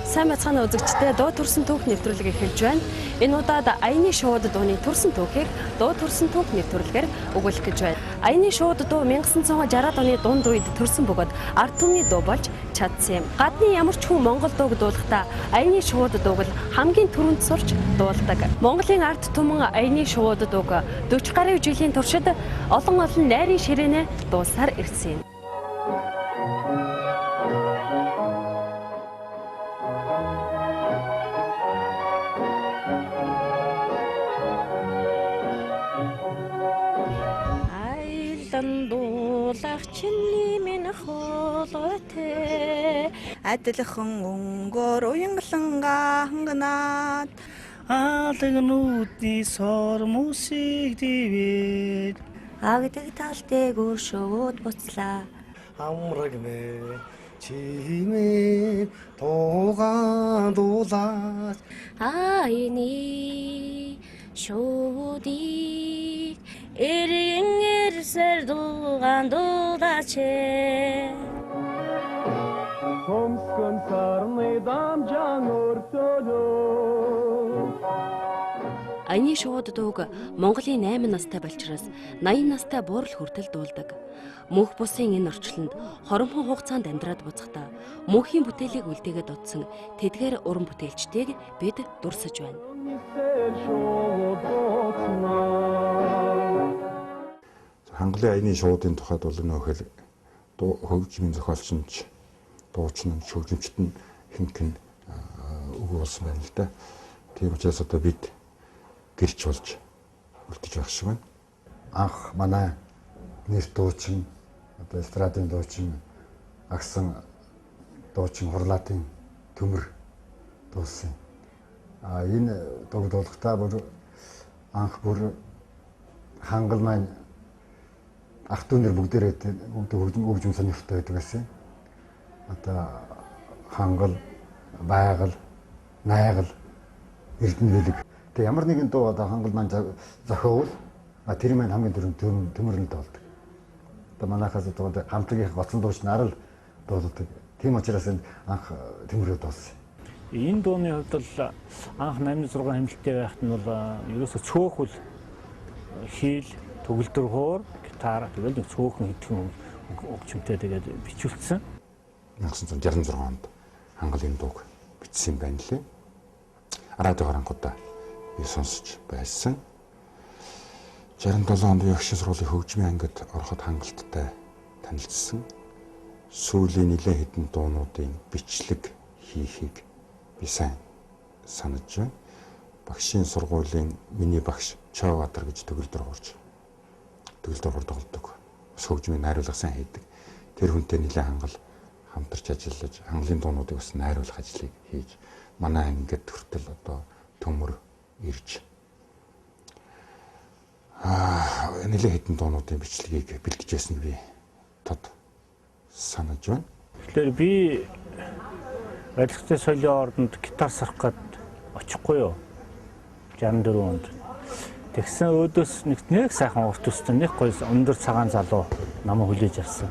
Сайн бацхан үзэгчдээ дуу төрсөн түүх нэвтрүүлэг эхэлж байна. Энэ удаад аяны шууд дууны төрсөн түүхийг дуу төрсөн түүх нэвтрүүлгээр өгүүлэх гэж байна. Аяны шууд дуу 1960-ад оны дунд үед төрсөн бөгөөд ард түмний дуу болж чадсан юм. Гадны ямар ч хүн Монгол дууг дуулахдаа аяны шууд дууг л хамгийн түрүүнд сурч дуулдаг. Монголын ард түмэн аяны шууд дууг 40 гаруй жилийн туршид олон найрын ширээнэ дуусаар ирсэн юм. Чиний минь хоолойтэй адилхан өнгөөр уянгалангаа ханганаад Алагнуудын сормусыг дивээд агдаг талтай гүшөөд буцлаа амраг мэ чимээ туугаан дуулаад аяны шуудыг эргэнэр дуугаан дуулаач Хомскон сарны дамжаан өртөлөө Аяны шууд дууг Монголын 8 настай болчроос 80 настай буурал хүртэл дуулдаг. Мөнх бусын энэ орчлонд хоромхон хугацаанд амьдраад буцахдаа мөнхийн бүтээлийг үлдээгээд утсан тэдгээр уран бүтээлчдийг бид дурсаж байна. Хангалын аяны шуудын тухайд бол нөхөл хөгжмийн зохиолчч дуучин шүүгчмчт нь хинхэн өгөө болсон байна л да. Тийм учраас одоо бид гэрч болж үлдэж байх шиг байна. Анх манай нэр дуучин одоо эстрадын дуучин агсан дуучин хурлаатын төмөр дуусан. Энэ дуу дуулахтаа бүр анх бүр хангал маань ах дүүнэр бүгдээрээ хөгжим сонирхолтой байдаг гэсэн. Одоо хангал, байгаль, найгал, эрдэнэ бэлэг. Тэгээ ямар нэгэн дуу одоо хангал маань зохиовол тэр маань хамгийн түрүүнд төмөрлөлд болдог. Одоо манайхаас одоо хамтлагийн гоцон дууч нар л дуулдаг. Тийм учраас анх төмөрөд болсон. Энэ дууны хувьд бол анх 86 хэмжээтэй байхад нь бол ерөөсө цөөхөл хийл, төгөлдөр хуур, гитар тэгэл нэг цөөхөн хэдхэн өгчмтэй тэгээд бичүүлсэн. 1966 онд хангалын дууг бичсэн юм байна лээ. Радио гарангуудаа сонсож байсан. 67 онд Ягшин сургуулийн хөгжмийн ангид ороход хангалттай танилцсан. Сүүлийн нэлээд хэдэн дуунуудын бичлэг хийхийг би сайн санаж байна. Багшийн сургуулийн миний багш Чаватар гэж төгөлдөр хуурж тоглодог. Бас хөгжмийн найруулга сайн хийдэг. Тэр хүнтэй нэлээд хангал хамтарч ажиллаж хангалын дуунуудыг бас найруулах ажлыг хийж манай ангид хүртэл одоо төмөр ирж нэлээд хэдэн дуунуудын бичлэгийг бэлдэж байсныг би тод санаж байна. Тэгэхээр би Барилгын соёлын ордонд гитар сарах гээд очихгүй юу? 64 онд. Тэгсэн өөдөөс нэг сайхан урт төстэй нэг гоё өндөр цагаан залуу намайг хүлээж авсан.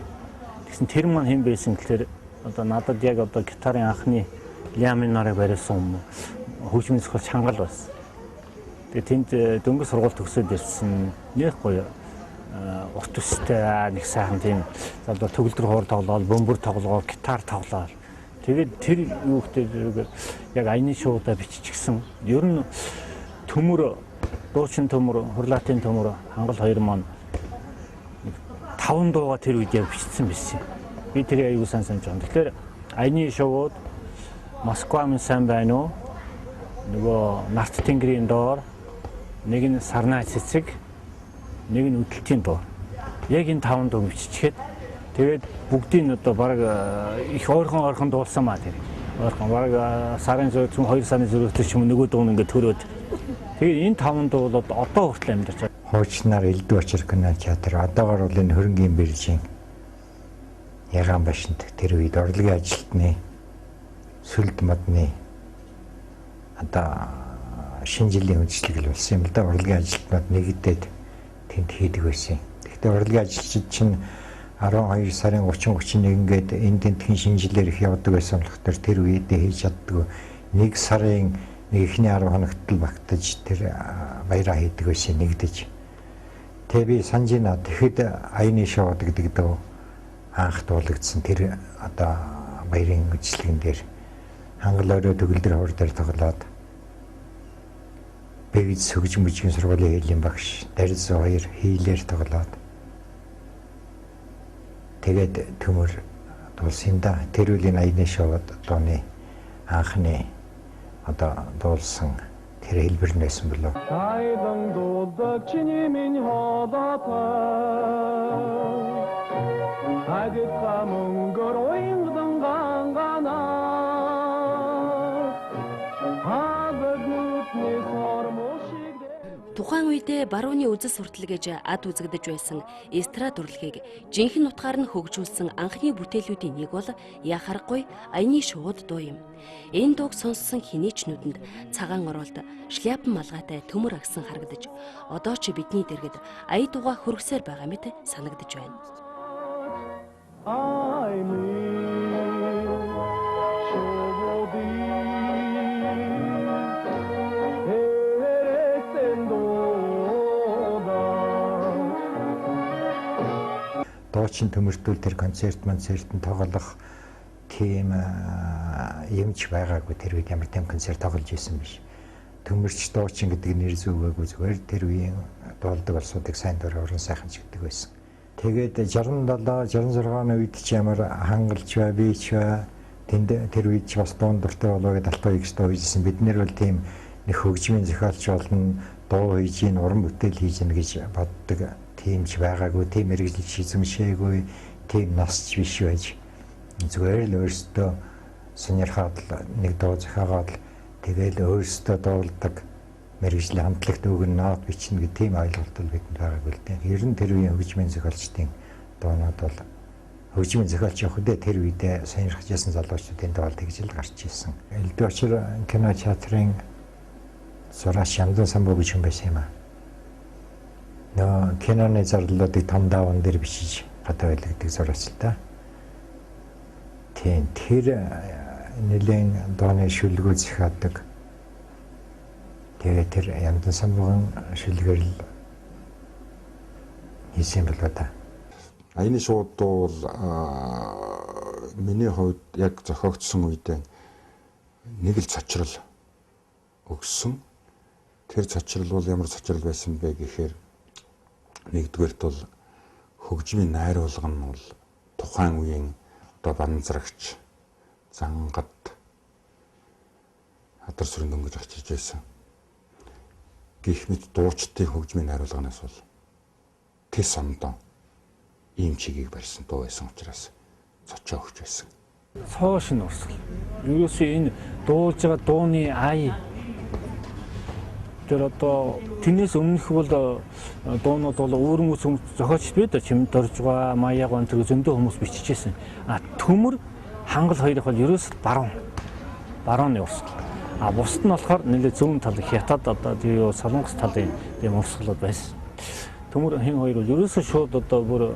Тэгсэн тэр маань хэн байсан гэхээр одоо надад яг одоо гитарын анхны ля минорыг бариулсан хөгжмийн зохиолч хангал байсан. Тэгээ тэнд дөнгөж сургууль төгсөөд ирсэн нэг гоё урт төстэй нэг сайхан тийм залуу төгөлдөр хуур тоглоод, бөмбөр тоглоод, гитар тоглоод тэгээд тэр юу гэдэг яг аяны шуудаа биччихсэн. Ер нь төмөр, дуучин төмөр, хурлаатын төмөр хангал хоёр маань 5 дууга тэр үед яг бичсэн байсан. Би тэрийг аягүй сайн санаж байна. Тэгэхээр аяны шууд, Москва минь сайн байна уу? Нөгөө Нарт тэнгэрийн доор, нэг нь Сарнай цэцэг, нэг нь Үдэлтийн дуу. Яг энэ 5 дуу биччихэд тэгээд бүгдийг одоо баг их ойрхон дуулсан маа тэр. Ойрхон баг сарын зүүн 2 сарын зөрөгтэй ч юм нөгөө дуу нь ингээд төрөөд. Тэгээд энэ 5 дуу бол одоо хүртэл амьдарч байгаа. Хуучнаар Элдв Очиркны театр одоогор бол энэ хөрөнгийн бэржийн Ягаан башинд тэр үед орлогын ажилтны сүлд модны одоо шинэ жилийн үндслэг л болсон юм л да. Орлогын ажилтнууд нэгдээд тэнд хийдэг байсан. Гэхдээ орлогын ажилчид чинь 12 сарын 30-31 гээд энэ тентхийн шинжилгээр их явдаг байсан болохоор тэр үедээ хийж чаддаг. 1 сарын эхний 10 хоногт л багтаж тэр баяраа хийдэг байсан нэгдэж. Тэгээ би санаж байна. Тэгэхэд аяны шоуд гэдэг дөө анх дуулагдсан тэр одоо баярын үйлчлэгэн дээр хангал өрөө төгөлдөр хор дээр тоглоод бэгд сөгж мөжгийн сургуулийн хэллийн багш Дарис 2 хийлээр тоглоод тэгээд төмөр дуулсан да. Тэр үеийн аяны шоуд дооны анхны одоо дуулсан тэр хэлбэр нь байсан болов. Хайдан дуулдаг чиний минь хоолотой Хагица мөнгөр уянгадан ганганаа Хагаднутны сормошиг Тухайн үедээ барууны үзэл суртал гэж ад үзэгдэж байсан эстрад урлагийг жинхэнэ утгаар нь хөгжүүлсэн анхны бүтээлүүдийн нэг бол яхарахгүй аяны шууд дуу юм. Энэ дууг сонссон хинээч нүдэнд цагаан оролт шляпан малгайтай төмөр агсан харагдаж одоо ч бидний дэргэд ая дууга хөргсээр байгаа мэт санагдаж байна. Дуучин төмөртөл тэр концерт тоглох тийм юмч байгаагүй. Тэр үед ямар тийм концерт тоглож исэн биш. Төмөрч дуучин гэдэг нэр зүгээгүй, зүгээр тэр үеийн дуулдаг улсуудыг сайн дураар уран сайханч гэдэг байсан. Тэгээд 67 66 үед ч ямар хангалж бай, бийч бай. Тэр үед ч бас дуун дуртай болоо гэдээ алтан их дуужсэн. Бид нэр бол тийм нэг хөгжмийн зохиолч болно, дуу хийж ийн, уран бүтээл хийж ийн гэж боддог. Тийм ч байгаагүй, тийм мэрэгжил шизэмшээгүй, тийм насч биш байж. Зүгээр л өөрсдөө сонирхоод нэг дуу зохиогоод тэгэл өөрсдөө дуулдаг мэрэгжлийн хамтлагт өгөн нот бичнэ гэх тийм ойлголт бол бидэнд байгаагүй л дээ. Ер нь тэр үеийн хөгжмийн зохиолчдын дуунууд бол хөгжмийн зохиолч явах үедээ тэр үедээ сонирхож байсан залуучуудын дуул тэгж л гарч ирсэн. Элдв очир кино театрын зураач Яндан Самбуу гэж юм байсан юм аа. Киноны зарлуудыг том даван дээр бичиж гадаа байлгадаг зураач л да. Тийм тэр нэлээд дооны шүлгөө зохиодог. Тэгээд тэр Яндан Самбуугийн шүлгээр л хийсэн болоо да. Аяны шууд бол миний хувьд яг зохиогдсон үедээ нэг л цочрол өгсөн. Тэр цочрол бол ямар цочрол байсан бэ гэхээр нэгдүгээрт бол хөгжмийн найруулга нь бол тухайн үеийн одоо банзрагч Зангад Хадар сүрэн дөнгөж очиж байсан. Гэх мэт дуучдын хөгжмийн найруулганаас бол тэс ондоо ийм чигийг барьсан дуу байсан учраас цочоо өгч байсан. Цоош нь урсгал. Ерөөсөө энэ дуулж байгаа дууны ай тэр одоо тэрнээс өмнөх бол дуунууд бол өөр хүмүүс зохиолч бид чимд дорж байгаа маяг он тэр зөндөө хүмүүс биччихсэн. Төмөр хангал хоёрыг бол ерөөсөө барууны урсгал. Бусд нь болохоор нэлээд зүүн тал хятад одоо тийм солонгос талын тийм урсгалууд байсан. Төмөр хин хоёр бол ерөөсөө шууд одоо бүр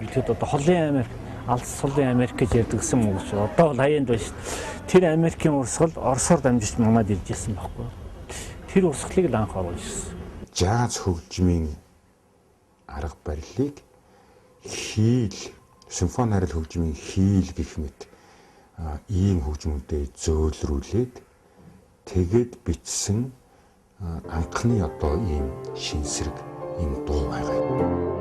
ихэд одоо холын Америк, Алс солын Америк гэж ярьдаг гэсэн юм уу? Одоо бол хаяанд байна шүү дээ. Тэр Америкийн урсгал Оросоор дамжиж манад ирж ирсэн байхгүй. Тэр урсгалыг л анх оруулж ирсэн. Жаз хөгжмийн арга барилыг хийл, симфони харил хөгжмийн хийл гэх мэт ийм хөгжмүүдэд зөөлрүүлээд тэгээд бичсэн анхны одоо ийм шинсрэг ийм дуу байгаа юм.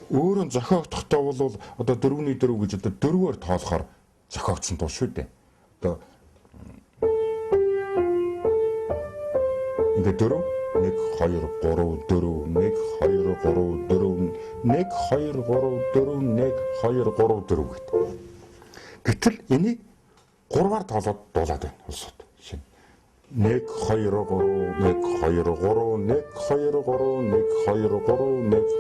Өөрөө зохиогдохдоо бол одоо 4-ний 4 гэж одоо 4-өөр тоолохоор зохиогдсон дуу шүү дээ. Одоо ингээд 4 1 2 3 4 1 2 3 4 1 2 3 4 1 2 3 4 гэдэг. Гэтэл энийг 3-аар тоолоод дуулаад байна улсууд. Шинэ 1 2 3 1 2 3 1 2 3 1 2 3 1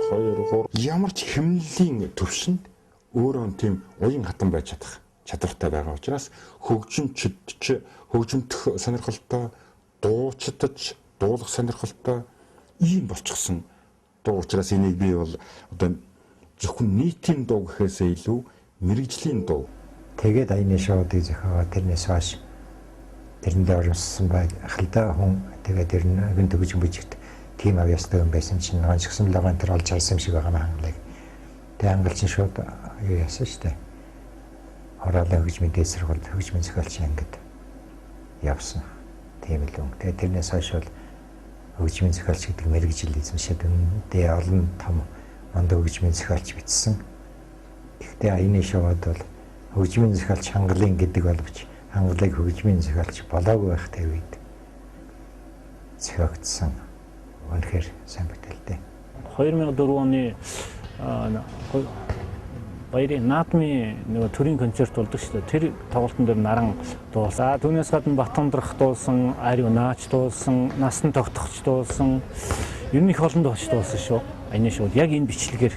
2 3 ямар ч хэмнэлийн төвшөнд өөрөө тийм уян хатан байж чадах чадвартай байгаа учраас хөгжимдөх сонирхолтой, дуучдаж дуулах сонирхолтой ийм болчихсон дуу учраас энийг би бол одоо зөвхөн нийтийн дуу гэхээсээ илүү мэрэгжлийн дуу. Тэгээд аяны шоудыг зохиогоо тэрнээс хойш тэрэндээ оруулсан баг ахалдаа хүн тэгээд тэр нь гэн төгөж бүжигт тим авьяастай юм байсан чинь онцгсон лаган тэр олж харсан юм шиг байгаа маа. Тэгээд ангалчин шууд юу яасан штэ. Хороолын хөгжмийн дэсрэгэл хөгжмийн зохиолч ангид явсан. Тийм л юм. Тэгээд тэрнээс хойш бол хөгжмийн зохиолч гэдэг мэрэгжил эзэмшээд үндэ олон том мундаг хөгжмийн зохиолч бичсэн. Гэхдээ аяны шоуд бол хөгжмийн зохиолч хангалын гэдэг боловч хангалыг хөгжмийн зохиолч болоогүй байх тэр үед зохиогдсон. Үнэхээр сайн бүтээлтэй. 2004 оны баярын наадмын нэг төрийн концерт болдог шүү дээ. Тэр тоглолтын дээр наран дуулсан. Түүнээс гадна Батандрах дуулсан, Ариу наач дуулсан, Насан тогтохч дуулсан. Ер нь их олон дуулч дуулсан шүү. Аяны шууд яг энэ бичлэгээр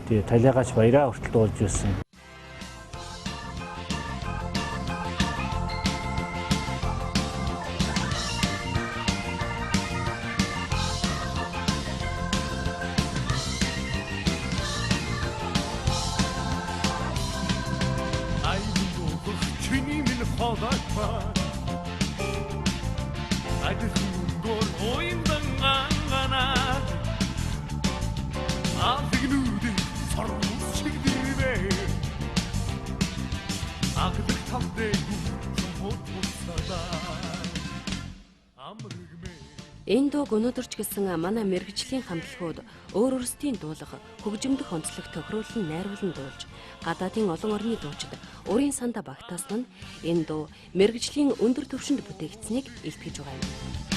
тэгээ талиагаач баяраа хүртэл дуулж байсан. Энэ дууг өнөөдөр ч гэсэн манай мэрэгжлийн хамтлагууд өөр өөрсдийн дуулах, хөгжимдөх онцлог тохируулан найруулан дуулж, гадаадын олон орны дуучид өөрийн санда багтаасан нь энэ дуу мэрэгжлийн өндөр түвшинд бүтээгдсэнийг илтгэж байгаа юм.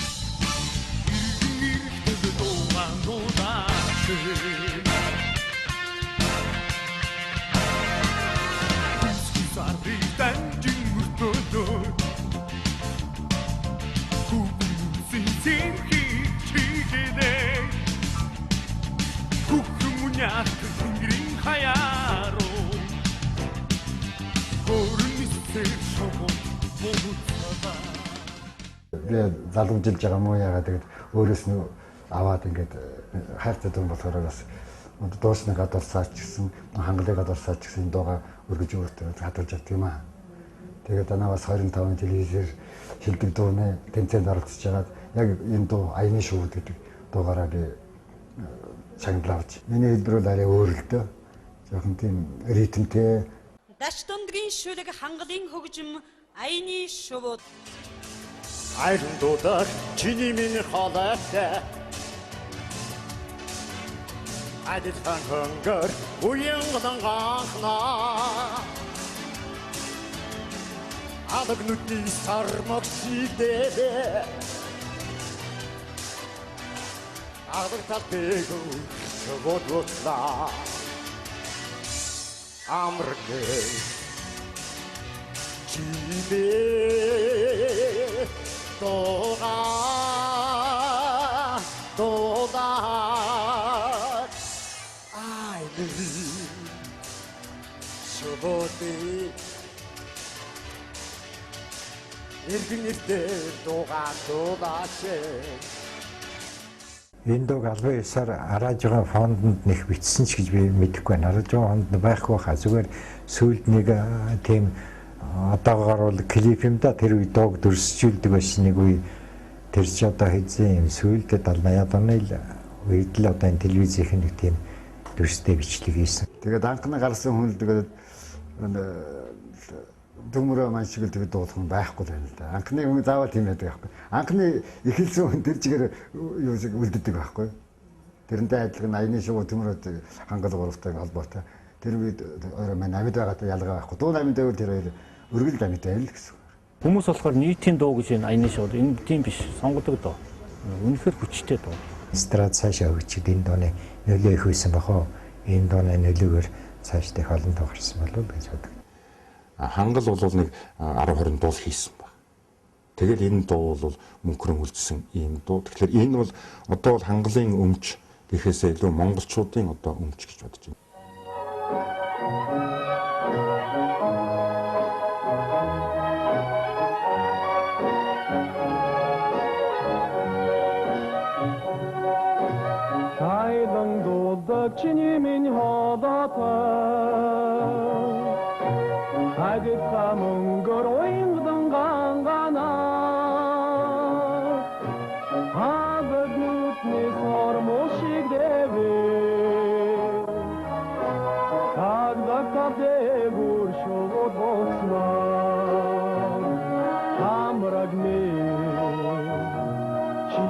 Залгамжилж байгаа мó яагаад тэгээд өөрөөс нь аваад ингээд хайртай дүн болохоор бас дуусны гадуулсаач гэсэн хангалыг гадуулсаач гэсэн дууга өргөж өөртөө хадгалж авт юм аа. Тэгээд анаа бас 25 телевизээр шилдэг дууны тэмцээнд оролцож байгаад яг энэ дуу аяны шууд гэдэг дуугаараа би шагналж. Миний хэлбэр бол арай өөр л дөө. Жохон тийм ритмтэй. Дач дундгийн шүлэг хангалын хөгжим аяны шууд. Айрын дуудах чиний минь холойтой Адилхан хөнгөр уянгадан ганхнаа Адаг нүдний сармаг шилдээ Адаг татбэгүү шогодлотлаа Амргэ чибээ Дога I believe шоботи эргэнэрдээ дуугаач энэ дууг албан ёсоор араажгийн фондонд нэг бичсэн ч гэж би мэдэхгүй байна. Араажгийн фонд байхгүй хаа зүгээр сүйд нэг тийм одоогоор бол клип юм да тэр үе дууг дүрсжүүлдэг байсан нэг үе тэр ч одоо хэзээ юм сүйдээ 70-80 оны үед л одоо энэ телевизийн нэг тийм дүрстэй бичлэг хийсэн. Тэгээд анхны гарсан хүн л тэгээд дүмрөө маань шиг л тэгээд дуулах хүн байхгүй байна л да. Анхны хүн заавал тийм байдаг байхгүй. Анхны эхэлсэн хүн тэр чигээр юу шиг үлддэг байхгүй. Тэрнтэй адилхан аяны шууд төмрөө хангал гуравтай холбоотой. Тэр үед өөрөө маань амьд байгаатай ялгаа байхгүй. Дуу амьд байвал тэр хоёр өргөл амьд байл гэсэн. Хүмүүс болохоор нийтийн дуу гэж энэ аяны шууд энэ тийм биш сонгодог дуу. Үнэхээр хүчтэй дуу. Эстрад цаашаа хөгжиж энэ дууны нөлөө их байсан бахаа. Энэ дууны нөлөөгөөр цаашдаа их олон дуу гарсан болов уу гэж боддог. Хангал бол нэг 10-20 дуул хийсэн баг. тэгэл энэ дуу бол мөнхрөн үлдсэн ийм дуу. Тэгэхээр энэ бол одоо бол хангалын өмч гэхээсээ илүү монголчуудын одоо өмч гэж бодож байна. Тайдан дуулдаг чиний минь хоолойтой Хагиха мөнгөр уянгадан ганганаа Хагад нүтний сормоо шиг дэвэ Хагдаг дэвүр шогод боцнаа Хамраг ми чи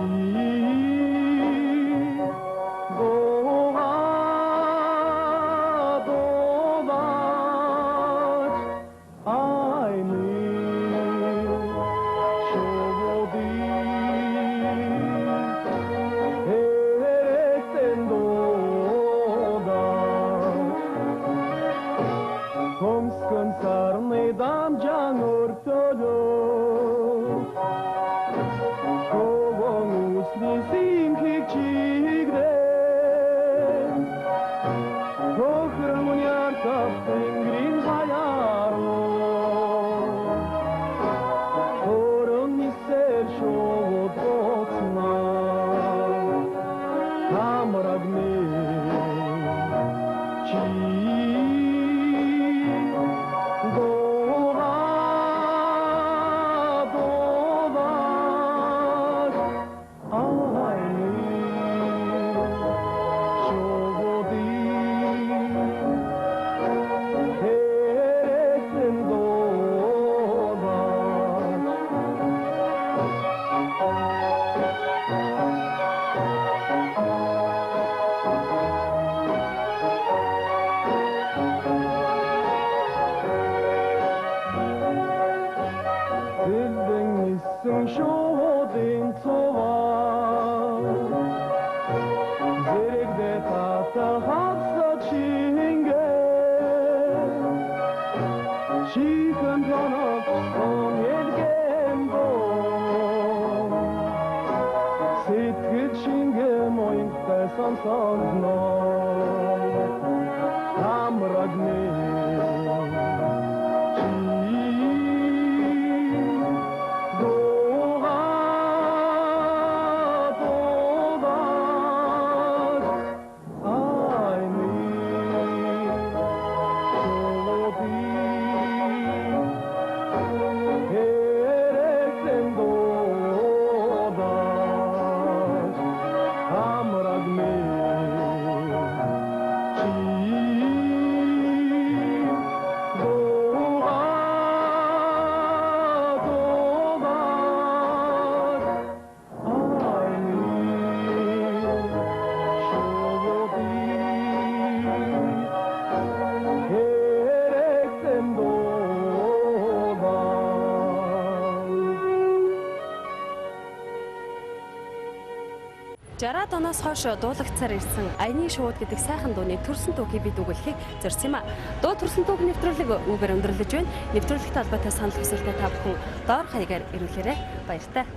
Жараад оноос хойш дуулагцаар ирсэн Аяны шууд гэдэг сайхан дууны төрсөн түүхийг бид өгүүлэхийг зорьсон юм а. Дуу төрсөн түүх нэвтрүүлэг үгээр өндөрлөж байна. Нэвтрүүлэгтэй холбоотой санал хүсэлтээ та бүхэн доор хаягаар ирүүлээрэй. Баяртай.